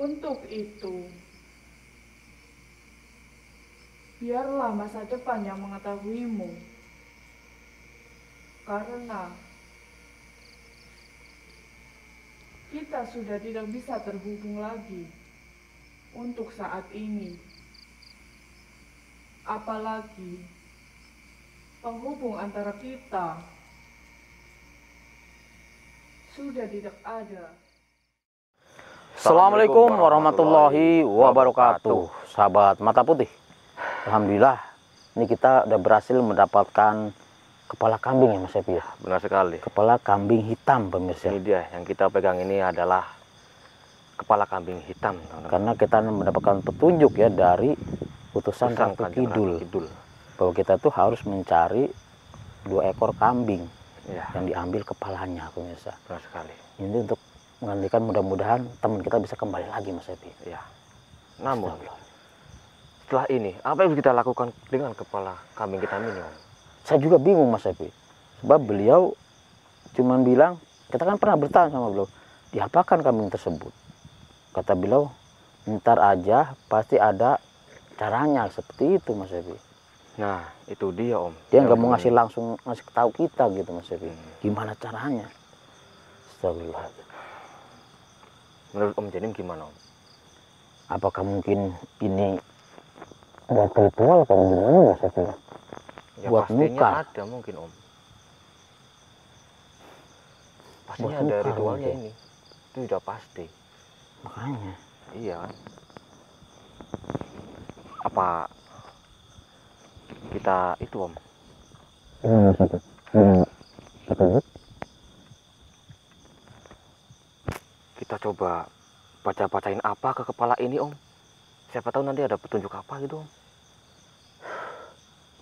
Untuk itu, biarlah masa depan yang mengetahuimu. Karena kita sudah tidak bisa terhubung lagi untuk saat ini. Apalagi penghubung antara kita sudah tidak ada. Assalamualaikum warahmatullahi wabarakatuh. Sahabat Mata Putih, alhamdulillah ini kita udah berhasil mendapatkan kepala kambing ya Mas Epi ya. Benar sekali. Kepala kambing hitam pemirsa. Ini dia yang kita pegang, ini adalah kepala kambing hitam. Karena kita mendapatkan petunjuk ya dari utusan Ratu Kidul bahwa kita tuh harus mencari 2 ekor kambing ya, yang diambil kepalanya pemirsa. Benar sekali. Ini untuk menggantikan, mudah-mudahan teman kita bisa kembali lagi Mas Epi. Ya. Namun setelah ini apa yang kita lakukan dengan kepala kambing hitam ini, Om? Saya juga bingung Mas Epi, sebab beliau cuman bilang, kita kan pernah bertanya sama beliau, diapakan kambing tersebut? Kata beliau, ntar aja pasti ada caranya, seperti itu Mas Epi. Nah itu dia Om, dia nggak mau ngasih langsung ngasih tahu kita gitu Mas Epi. Gimana caranya? Astagfirullah. Menurut Om Janim gimana Om? Apakah mungkin ini buat ritual atau gimana Mas Epi? Ya, buat pastinya muka ada mungkin Om, pastinya ada ritualnya mungkin. Ini itu udah pasti, Makanya iya kan. Apa kita itu Om, kita coba baca-bacain apa ke kepala ini Om, siapa tahu nanti ada petunjuk apa gitu Om.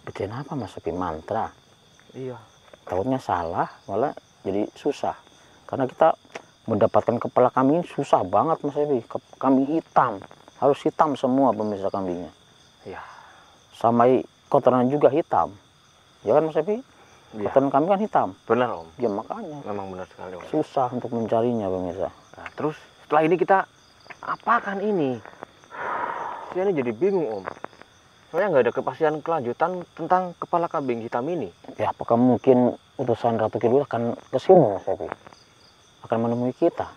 bacain apa Mas Epi? Mantra? Iya. Takutnya salah malah jadi susah, karena kita mendapatkan kepala kambing susah banget Mas Epi. Kambing hitam, harus hitam semua pemirsa kambingnya. Iya. Sama kotoran juga hitam, ya kan Mas Epi? Iya. Kotoran kambing kan hitam. Benar Om. Ya makanya Memang benar sekali Om. susah untuk mencarinya pemirsa. Nah, terus setelah ini kita apakan ini? Saya ini jadi bingung Om. Soalnya nggak ada kepastian kelanjutan tentang kepala kambing hitam ini. Ya apakah mungkin utusan Ratu Kidul akan ke sini Mas Epi? Akan menemui kita?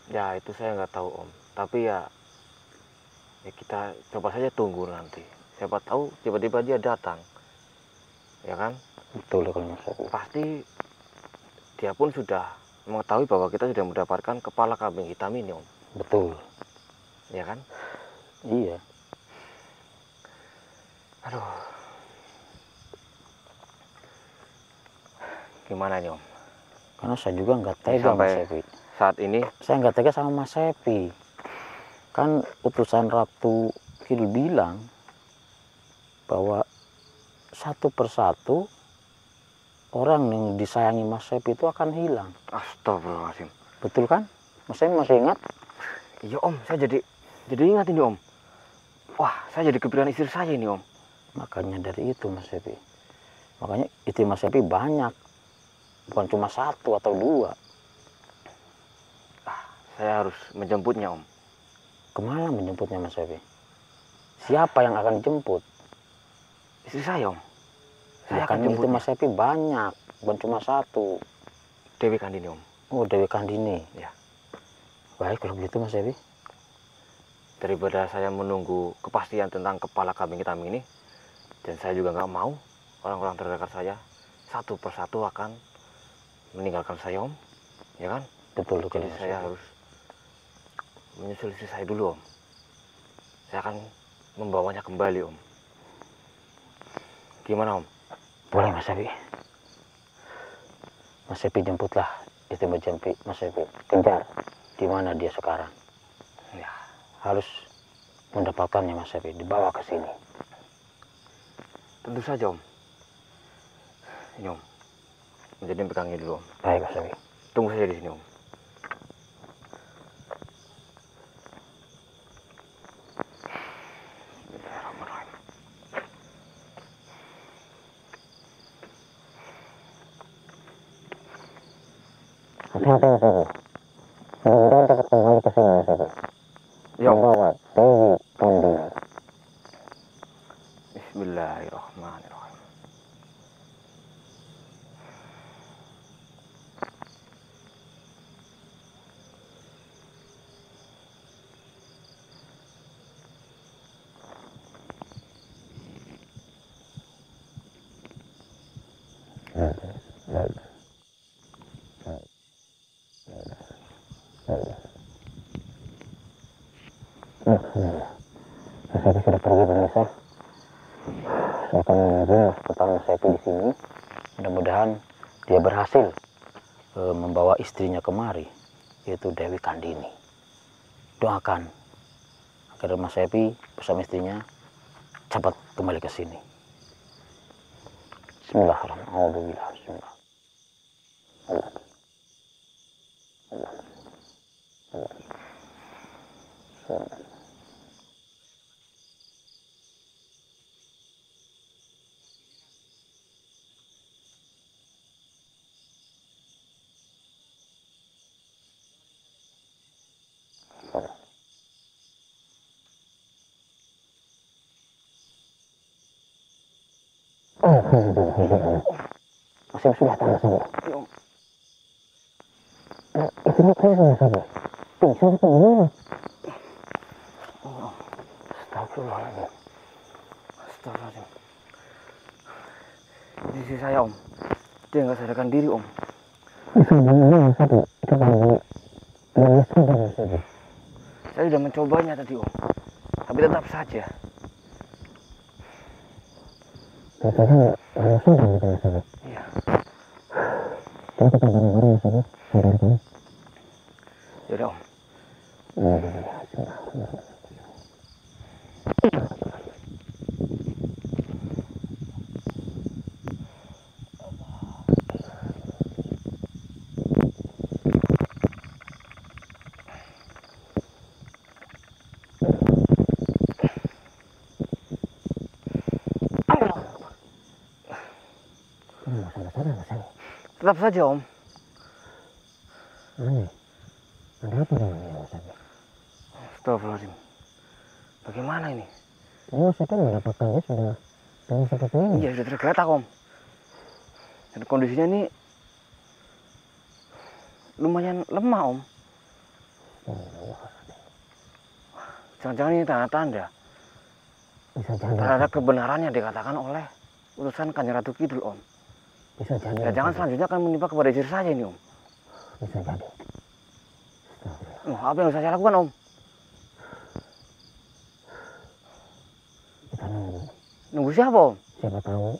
Ya itu saya nggak tahu Om. Tapi ya kita coba saja tunggu nanti. Siapa tahu tiba-tiba dia datang. Ya kan? Betul kalau Mas Epi. Pasti dia pun sudah mengetahui bahwa kita sudah mendapatkan kepala kambing hitam ini Om. Betul. Ya kan? Iya. Aduh. Gimana nih Om? Karena saya juga nggak tega Mas Epi. Saat ini Saya nggak tega sama Mas Epi. Kan utusan Ratu Kidul bilang bahwa satu persatu orang yang disayangi Mas Epi itu akan hilang. Astagfirullahaladzim. Betul kan? Mas Epi masih ingat? Iya Om, saya jadi ingat ini Om. Wah, saya jadi kepikiran istri saya ini Om. Makanya dari itu Mas Epi. Makanya istri Mas Epi banyak. Bukan cuma 1 atau 2. Saya harus menjemputnya Om. Kemana menjemputnya Mas Epi? Siapa yang akan jemput? Istri saya Om. Ya kan itu Mas Epi banyak. Bukan cuma 1. Dewi Kandini Om. Oh Dewi Kandini. Ya. Baik kalau begitu Mas Epi. Daripada saya menunggu kepastian tentang kepala kambing hitam ini, dan saya juga nggak mau orang-orang terdekat saya satu persatu akan meninggalkan saya Om, ya kan? Betul. Jadi saya harus menyusul istri saya dulu Om. Saya akan membawanya kembali Om. Gimana Om? Boleh Mas Epi. Mas Epi jemputlah istri Mas Epi. Kejar di mana dia sekarang. Ya. Harus mendapatkannya Mas Epi, dibawa ke sini. Tentu saja Om. Ini Om. Jadi pegangnya dulu Om. Baik Mas Epi. Tunggu saja di sini Om. Hati-hati Mas Epi. Mudah-mudahan cepat kembali ke sini Mas Epi. membawa Dewi Kandini. Bismillahirrahmanirrahim. Saya sudah pergi pemirsa. Saya akan menunggu petang Sepi di sini. Mudah-mudahan dia berhasil membawa istrinya kemari, yaitu Dewi Kandini. Doakan agar Mas Sepi bersama istrinya cepat kembali ke sini. Bismillahirrahmanirrahim. Bismillah. Allah. Allah. Allah. Allah. Masih sudah tahu saja. Istrinya saya saja. Pingsan atau gimana? Astagfirullahaladzim. Astagfirullahaladzim. Di sisi saya, Om. Dia nggak sadarkan diri, Om. Saya sudah mencobanya tadi, Om. Tapi tetap saja. Iya. Yaudah, Om. Tetap saja, Om. Aneh. Ada apa dengan dia, Mas Abi? Astagfirullahaladzim. Bagaimana ini? Ya, saya kan mendapatkan dia sudah dengan seperti ini. Iya, sudah tergeletak, Om. Dan kondisinya ini lumayan lemah, Om. Jangan-jangan ini tanda-tanda Bisa jadi. terhadap kebenaran yang dikatakan oleh utusan Kanjeng Ratu Kidul, Om. Bisa jadi. Ya, jangan selanjutnya akan menimpa kepada diri saja ini, Om. Bisa jadi. Apa yang harus saya lakukan, Om? Kita nunggu. Nunggu siapa, Om? Siapa tahu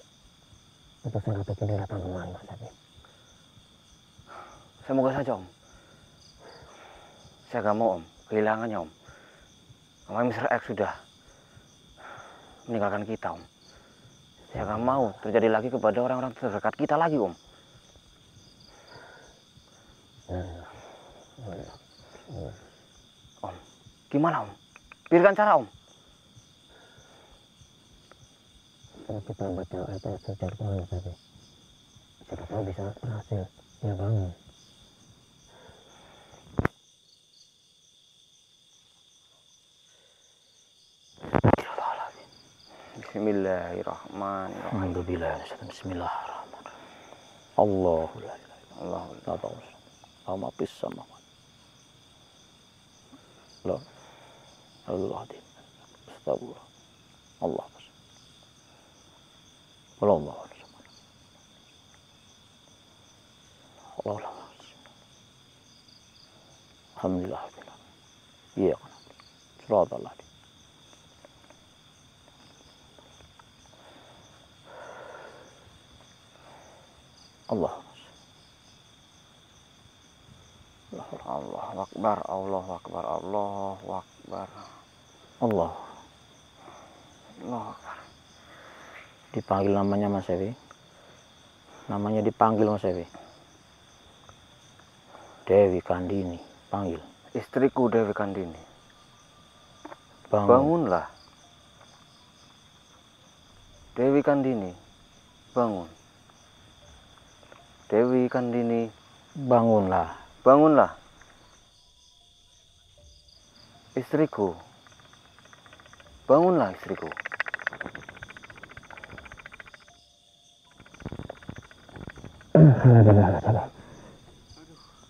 utusan Ratu Kidul datang kemari, Mas Abi. Semoga saja, Om. Saya gak mau, Om, kehilangannya, Om. Namanya Mr. X sudah meninggalkan kita, Om. Saya gak mau terjadi lagi kepada orang-orang terdekat kita lagi, Om. Om, gimana, Om? Berikan cara, Om. Kalau kita baca ayat suci Al-Quran, Mas Abi, siapa tahu bisa berhasil dia bangun. Bismillahirrahmanirrahim. Alhamdulillah. Bismillahirrahmanirrahim. Allahu la ilaha illallah. Allahumma fis samawati. La Allah di. Astagfirullah. Allah. Allah. Allah. Alhamdulillah. Iya kan. Surat Allah. Allah. Allahu Akbar, Allahu Akbar, Allahu Akbar. Allah. Allahu Akbar. Dipanggil namanya Mas Ewi. Namanya dipanggil Mas Ewi. Dewi Kandini, panggil. Istriku Dewi Kandini. Bangun. Bangunlah. Dewi Kandini, bangun. Dewi Kandini, Bangunlah. bangunlah. Istriku, bangunlah istriku.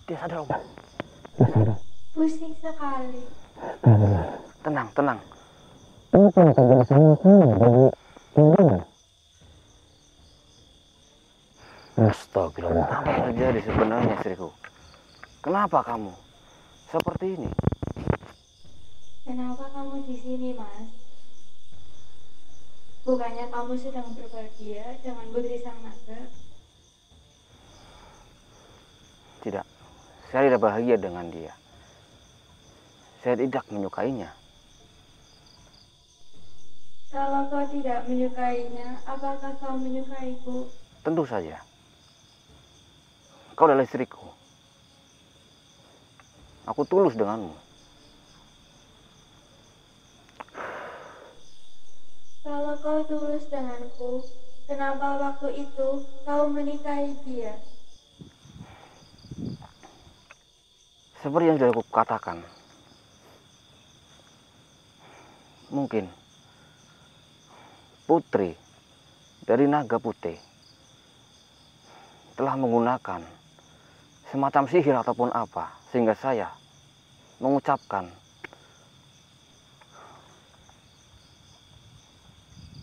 Dia sadar, Om. Pusing sekali. Tenang, tenang. Astagfirullah. Apa yang terjadi sebenarnya, istriku? Kenapa kamu seperti ini? Kenapa kamu di sini, Mas? Bukannya kamu sedang berbahagia dengan Putri Sang Naga? Tidak, saya tidak bahagia dengan dia. Saya tidak menyukainya. Kalau kau tidak menyukainya, apakah kau menyukaiku? Tentu saja. Kau adalah istriku. Aku tulus denganmu. Kalau kau tulus denganku, kenapa waktu itu kau menikahi dia? Seperti yang sudah aku katakan. Mungkin putri dari naga putih telah menggunakan semacam sihir ataupun apa, sehingga saya mengucapkan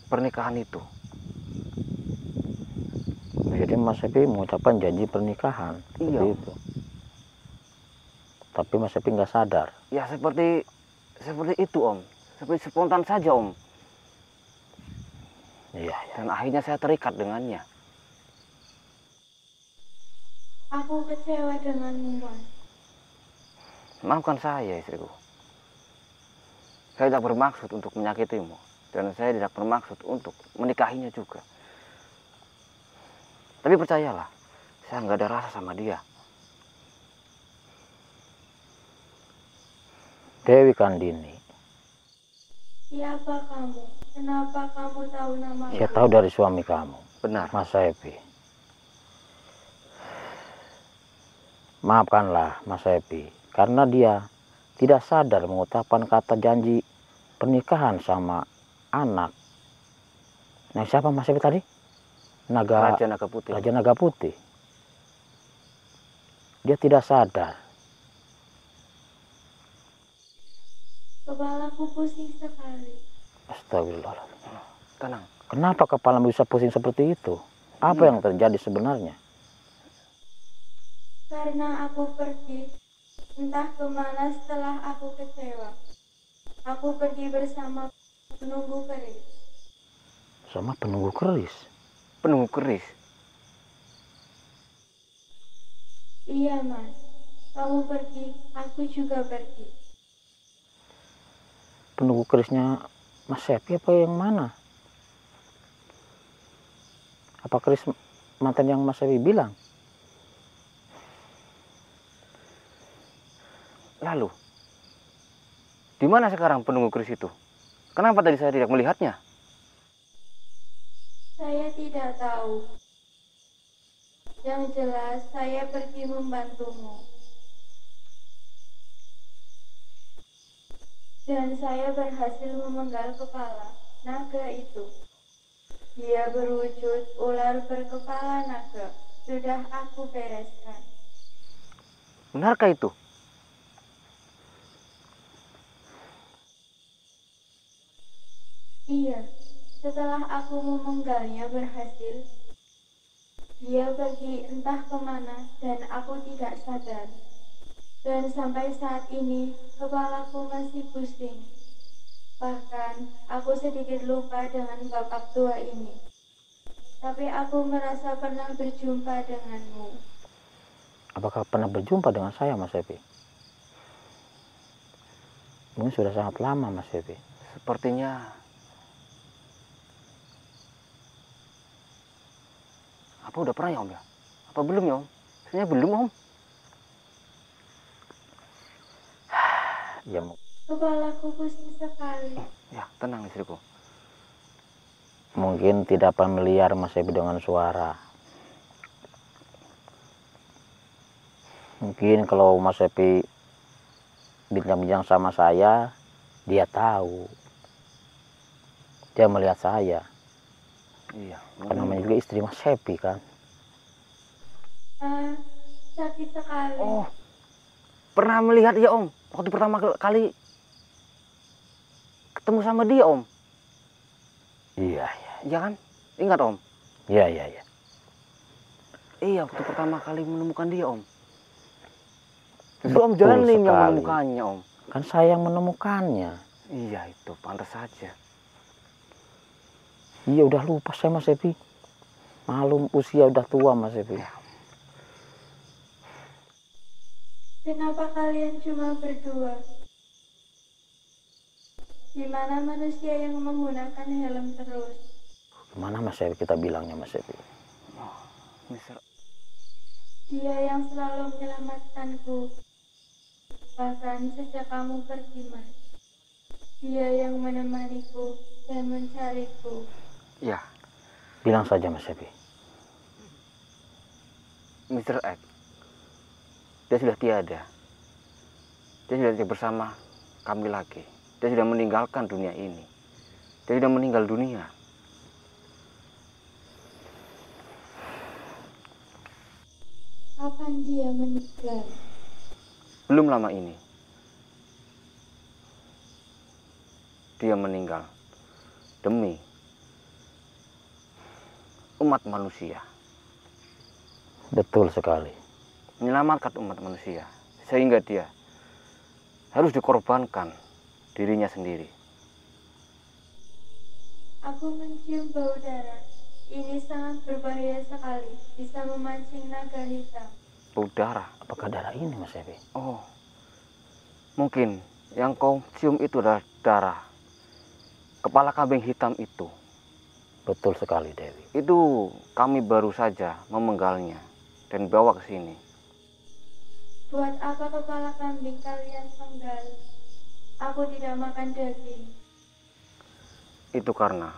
pernikahan itu. Jadi Mas Epi mengucapkan janji pernikahan. Iya. Seperti itu. Tapi Mas Epi nggak sadar. Ya seperti itu, Om. Seperti spontan saja, Om. Iya, ya. Dan akhirnya saya terikat dengannya. Aku kecewa denganmu, Mas. Maafkan saya, istriku. Saya tidak bermaksud untuk menyakitimu. Dan saya tidak bermaksud untuk menikahinya juga. Tapi percayalah, saya nggak ada rasa sama dia. Dewi Kandini. Siapa kamu? Kenapa kamu tahu nama Saya aku? tahu dari suami kamu, Benar. Mas Epi. Maafkanlah Mas Epi, karena dia tidak sadar mengucapkan kata janji pernikahan sama anak. Nah, siapa Mas Epi tadi? Raja Naga Putih. Raja Naga Putih. Dia tidak sadar. Kepalaku pusing sekali. Astagfirullahaladzim. Tenang. Kenapa kepala bisa pusing seperti itu? Apa yang terjadi sebenarnya? Karena aku pergi, entah kemana setelah aku kecewa. Aku pergi bersama penunggu keris. Sama penunggu keris. Penunggu keris. Iya, Mas. Kamu pergi, aku juga pergi. Penunggu kerisnya Mas Epi apa yang mana? Apa keris mantan yang Mas Epi bilang? Lalu, di mana sekarang penunggu keris itu? Kenapa tadi saya tidak melihatnya? Saya tidak tahu. Yang jelas, saya pergi membantumu. Dan saya berhasil memenggal kepala naga itu. Dia berwujud ular berkepala naga. Sudah aku bereskan. Benarkah itu? Iya, setelah aku memenggalnya berhasil, dia pergi entah kemana dan aku tidak sadar. Dan sampai saat ini, kepalaku masih pusing. Bahkan, aku sedikit lupa dengan bapak tua ini. Tapi aku merasa pernah berjumpa denganmu. Apakah pernah berjumpa dengan saya Mas Epi? Mungkin sudah sangat lama Mas Epi. Sepertinya... Apa udah pernah ya, Om ya? Apa belum ya, Om? Sebenarnya belum, Om. Ya, Kepalaku pusing sekali. Ya, tenang istriku. mungkin tidak familiar Mas Epi dengan suara. Mungkin kalau Mas Epi bincang-bincang sama saya, dia tahu. Dia melihat saya. Iya. Karena namanya juga istri Mas Happy kan. Sakit sekali. Oh, pernah melihat ya Om, waktu pertama kali ketemu sama dia Om. Iya, iya. Iya kan? Ingat Om? Iya, iya, iya. Iya, waktu pertama kali menemukan dia Om. Justru Om Betul Jalani yang sekali. menemukannya Om. Kan saya yang menemukannya. Iya itu, pantas saja. Iya, udah lupa saya Mas Happy. Malum usia udah tua Mas Happy. Kenapa kalian cuma berdua? Di mana manusia yang menggunakan helm terus? Gimana Mas Happy kita bilangnya Mas Happy? Mister, Dia yang selalu menyelamatkanku. Bahkan sejak kamu pergi, Mas. Dia yang menemaniku dan mencariku. ya, Bilang saja Mas Happy. Mr. X. Dia sudah tiada. Dia sudah tidak bersama kami lagi. Dia sudah meninggalkan dunia ini. Dia sudah meninggal dunia. Kapan dia meninggal? Belum lama ini. Dia meninggal demi umat manusia. Betul sekali. Menyelamatkan umat manusia. Sehingga dia harus dikorbankan dirinya sendiri. Aku mencium bau darah. Ini sangat berbahaya sekali. Bisa memancing naga hitam. Bau darah. Apakah darah ini Mas Happy? Oh, mungkin yang kau cium itu adalah darah kepala kambing hitam itu. Betul sekali Dewi. Itu kami baru saja memenggalnya dan bawa ke sini. Buat apa kepala kambing kalian penggal? Aku tidak makan daging. Itu karena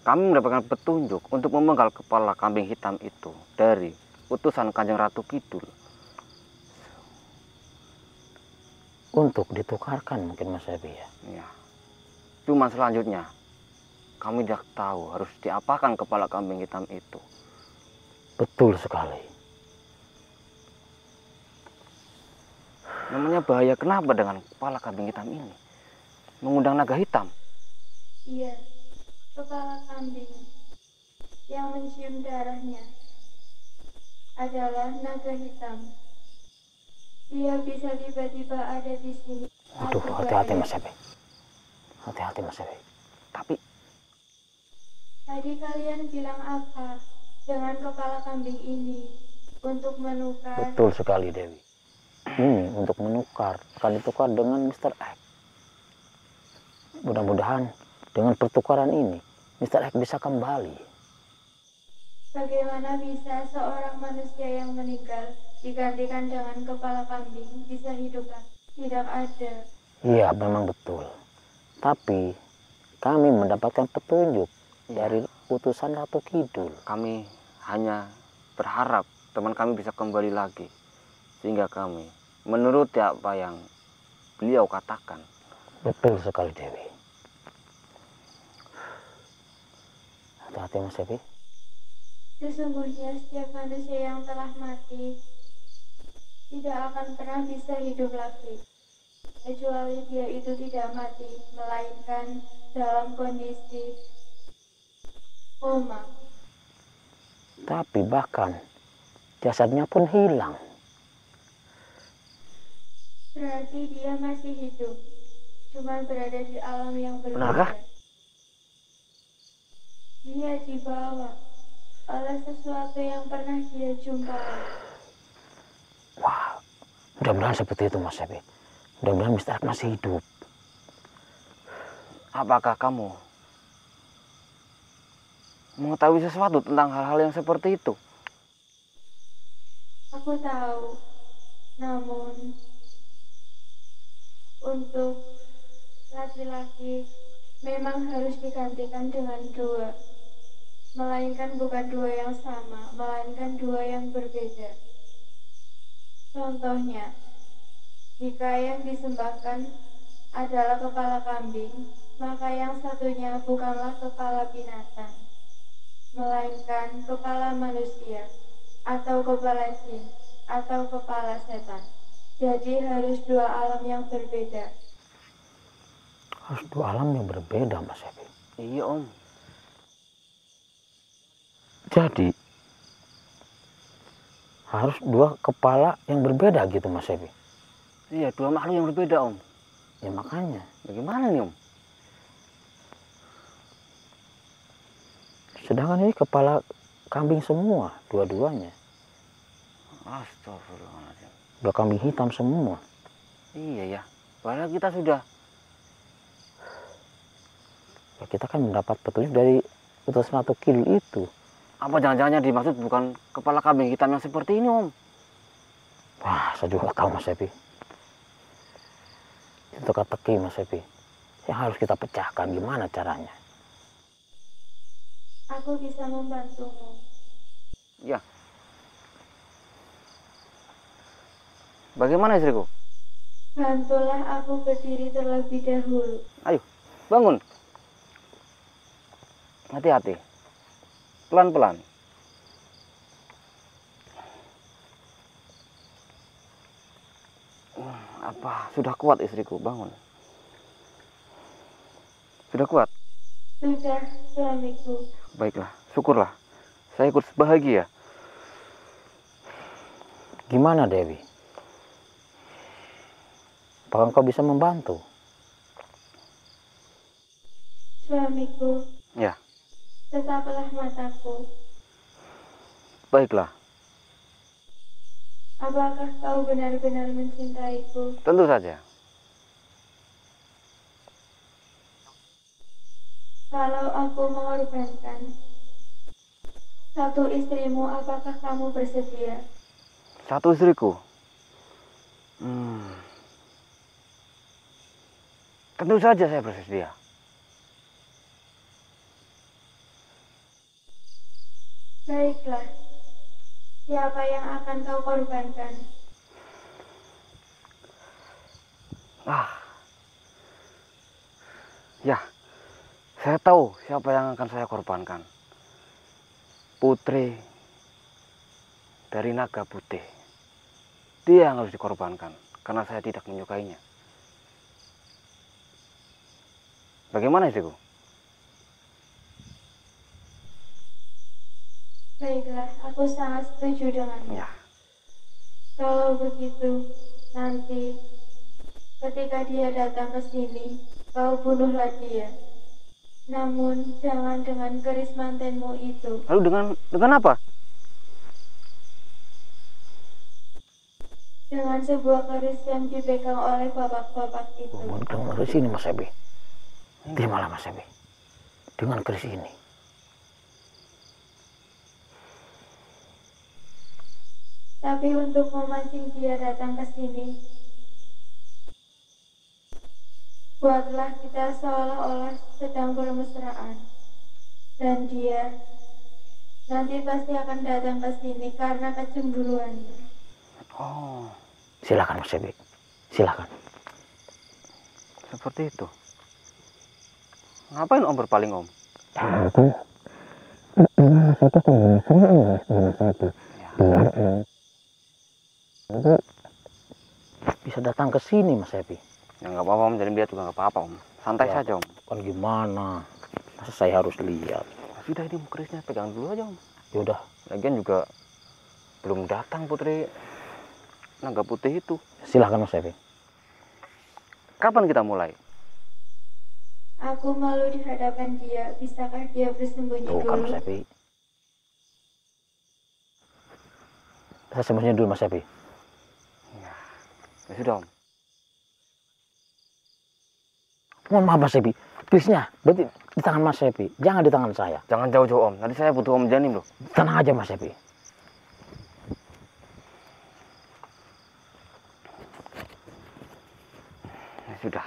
kami mendapatkan petunjuk untuk memenggal kepala kambing hitam itu dari utusan Kanjeng Ratu Kidul. Untuk ditukarkan mungkin Mas Happy ya. Ya. Cuma selanjutnya kami tidak tahu harus diapakan kepala kambing hitam itu. Betul sekali. Namanya bahaya, kenapa dengan kepala kambing hitam ini? Mengundang naga hitam. Iya, kepala kambing yang mencium darahnya adalah naga hitam. Dia bisa tiba-tiba ada di sini. Aduh, hati-hati Mas Happy. Hati-hati Mas Happy. Tapi Tadi kalian bilang apa dengan kepala kambing ini untuk menukar? Betul sekali Dewi. Ini untuk menukar, akan ditukar dengan Mr. X. Mudah-mudahan dengan pertukaran ini Mr. X bisa kembali. Bagaimana bisa seorang manusia yang meninggal digantikan dengan kepala kambing bisa hidup lagi? Tidak ada. Iya memang betul. Tapi kami mendapatkan petunjuk dari utusan Ratu Kidul. kami hanya berharap teman kami bisa kembali lagi. Sehingga kami menuruti apa yang beliau katakan. Betul sekali Dewi. Hati-hati Mas Happy. Sesungguhnya setiap manusia yang telah mati tidak akan pernah bisa hidup lagi. Kecuali dia itu tidak mati, melainkan dalam kondisi koma. Tapi bahkan jasadnya pun hilang. Berarti dia masih hidup, cuma berada di alam yang berbeda. Benarkah? Dia dibawa oleh sesuatu yang pernah dia jumpai. Wah, mudah-mudahan seperti itu Mas Happy. Mudah-mudahan Mr. X masih hidup. Apakah kamu mengetahui sesuatu tentang hal-hal yang seperti itu? Aku tahu, namun untuk laki-laki memang harus digantikan dengan dua. Melainkan bukan dua yang sama, melainkan dua yang berbeda. Contohnya, Jika yang disembahkan adalah kepala kambing, maka yang satunya bukanlah kepala binatang, melainkan kepala manusia, atau kepala jin, atau kepala setan. Jadi harus dua alam yang berbeda. Harus dua alam yang berbeda, Mas Epi. Iya Om. Jadi harus dua kepala yang berbeda gitu, Mas Epi. Iya, dua makhluk yang berbeda Om. Ya makanya. Bagaimana nih Om? Sedangkan ini kepala kambing semua, dua-duanya. Astagfirullahaladzim. Dua kambing hitam semua. Iya ya. Padahal kita sudah. Ya, kita kan mendapat petunjuk dari utusan Ratu Kidul itu. Apa jangan-jangan yang dimaksud bukan kepala kambing hitam yang seperti ini Om? Wah, saya juga nggak tahu, Mas Epi. Itu teka-teki, Mas Epi. Yang harus kita pecahkan, gimana caranya? Aku bisa membantumu. Ya. Bagaimana istriku? Bantulah aku berdiri terlebih dahulu. Ayo, bangun. Hati-hati. Pelan-pelan. Apa? Sudah kuat istriku, bangun. Sudah kuat? Sudah, suamiku. Baiklah, syukurlah. Saya ikut bahagia. Gimana, Dewi? Apakah engkau bisa membantu? Suamiku, Ya, tetaplah mataku. baiklah. Apakah kau benar-benar mencintaiku? Tentu saja. Kalau aku mengorbankan satu istrimu, apakah kamu bersedia? Satu istriku. Tentu saja saya bersedia. Baiklah, siapa yang akan kau korbankan? Ya, saya tahu siapa yang akan saya korbankan. Putri dari Naga Putih. Dia yang harus dikorbankan karena saya tidak menyukainya. Bagaimana istriku? Baiklah, aku sangat setuju denganmu. Ya, Kalau begitu, nanti ketika dia datang ke sini, kau bunuhlah dia. Namun jangan dengan keris mantenmu itu. lalu dengan apa? Dengan sebuah keris yang dipegang oleh bapak-bapak itu. Dengan keris ini, Mas Epi. Terimalah, Mas Epi. Dengan keris ini. Tapi untuk memancing dia datang ke sini, buatlah kita seolah-olah sedang bermesraan. Dan dia nanti pasti akan datang ke sini karena kecemburuannya. Oh, Silakan, Mas Epi. Silakan. seperti itu. Ngapain Om berpaling Om? Bisa datang ke sini, Mas Epi. Ya nggak apa-apa Om, jadi lihat juga nggak apa-apa Om. Santai Ya. saja Om. Kan gimana? Masa saya harus lihat? Sudah ini kerisnya pegang dulu aja Om. Yaudah, Lagian juga belum datang Putri Naga Putih itu. silakan, Mas Epi. Kapan kita mulai? Aku malu di hadapan dia. Bisakah dia bersembunyi Tuh kan, dulu? Mas Epi. Saya sembunyi dulu, Mas Epi. Ya sudah Om. Mohon maaf, Mas Epi. Kerisnya berarti di tangan Mas Epi. Jangan di tangan saya. Jangan jauh-jauh Om. Nanti saya butuh Om Janim loh. Tenang aja, Mas Epi. Ya sudah.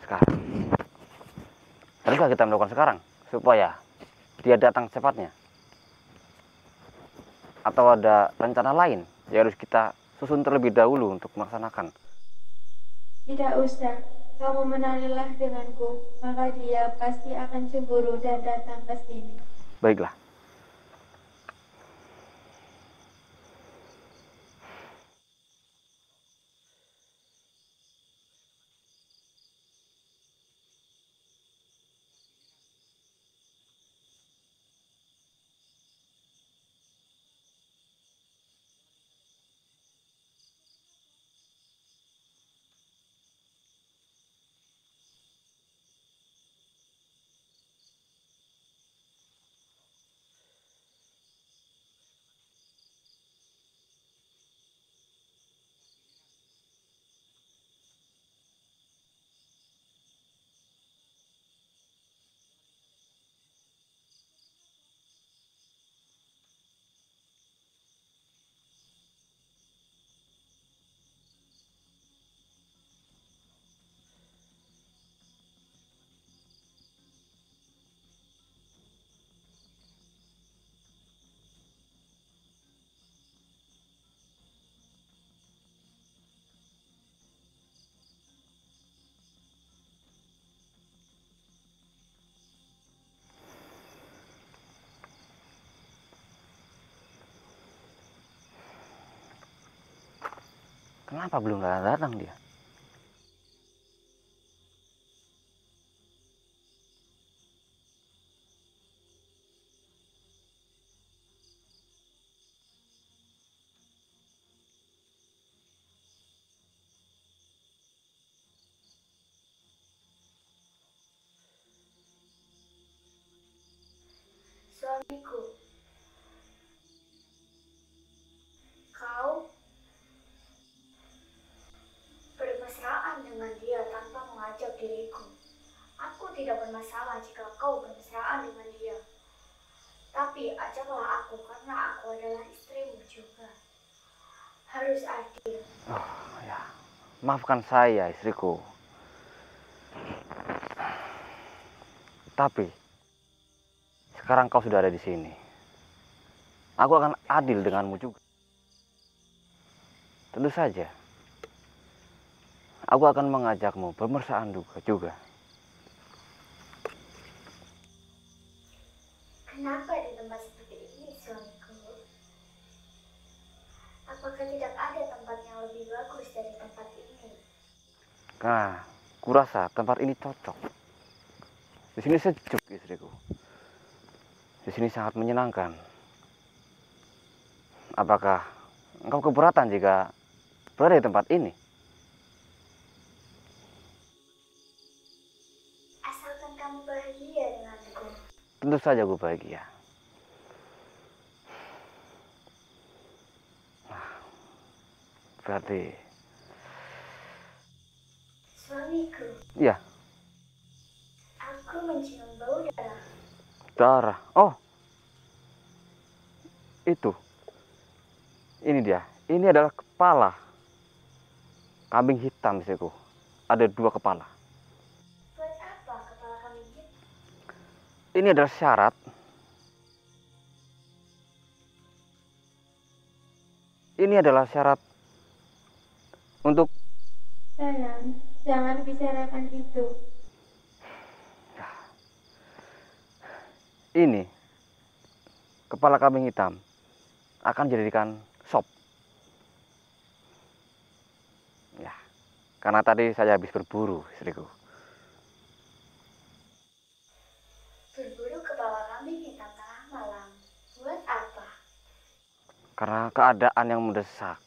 Sekarang. Haruslah kita melakukan sekarang supaya dia datang secepatnya. Atau ada rencana lain yang harus kita susun terlebih dahulu untuk melaksanakan. Tidak usah, kamu menarilah denganku, maka dia pasti akan cemburu dan datang ke sini. Baiklah. Kenapa belum datang dia? Suamiku, kau bermesraan dengan dia tanpa mengajak diriku. Aku tidak bermasalah jika kau bermesraan dengan dia. Tapi ajaklah aku karena aku adalah istrimu juga. Harus adil. Oh ya, maafkan saya istriku. Tapi sekarang kau sudah ada di sini. Aku akan adil denganmu juga. Tentu saja. Aku akan mengajakmu bermesraan juga. Kenapa di tempat seperti ini, suamiku? Apakah tidak ada tempat yang lebih bagus dari tempat ini? Nah, kurasa tempat ini cocok. Di sini sejuk, istriku. Di sini sangat menyenangkan. Apakah engkau keberatan jika berada di tempat ini? Asalkan kamu bahagia denganku. Tentu saja aku bahagia. Berarti, Suamiku, iya, aku mencium bau darah. darah. Oh, itu. Ini dia. Ini adalah kepala kambing hitam, istriku. Ada 2 kepala. Buat apa kepala kambing hitam? Ini adalah syarat. Ini adalah syarat untuk Sayang, jangan bicarakan itu. ini. Kepala kambing hitam akan dijadikan sop. Ya, karena tadi saya habis berburu, istriku. Berburu kepala kambing hitam tengah malam. Buat apa? Karena keadaan yang mendesak.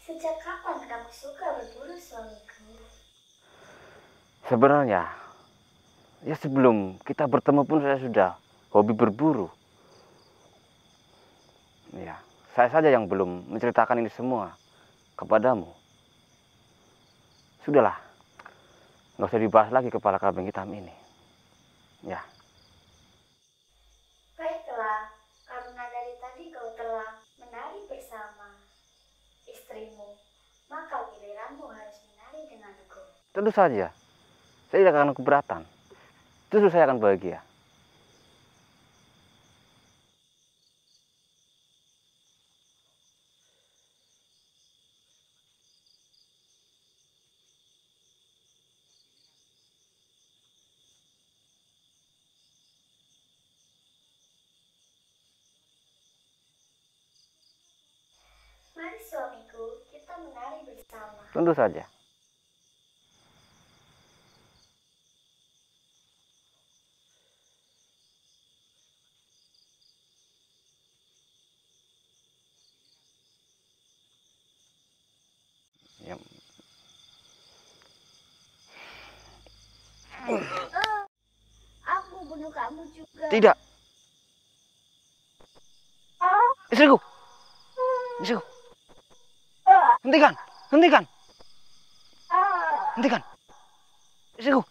Sejak kapan kamu suka berburu, suamiku? Sebenarnya, ya sebelum kita bertemu pun saya sudah hobi berburu. Ya, saya saja yang belum menceritakan ini semua kepadamu. Sudahlah, nggak usah dibahas lagi kepala kambing hitam ini. Ya, Baiklah, karena dari tadi kau telah menari bersama istrimu, maka giliranmu harus menari denganku. tentu saja. Saya tidak akan keberatan. Justru saya akan bahagia. menari bersama. Tentu saja. Ya. Aku bunuh kamu juga. Tidak. Istriku. Istriku. Hentikan. Hentikan. Hentikan. Istriku.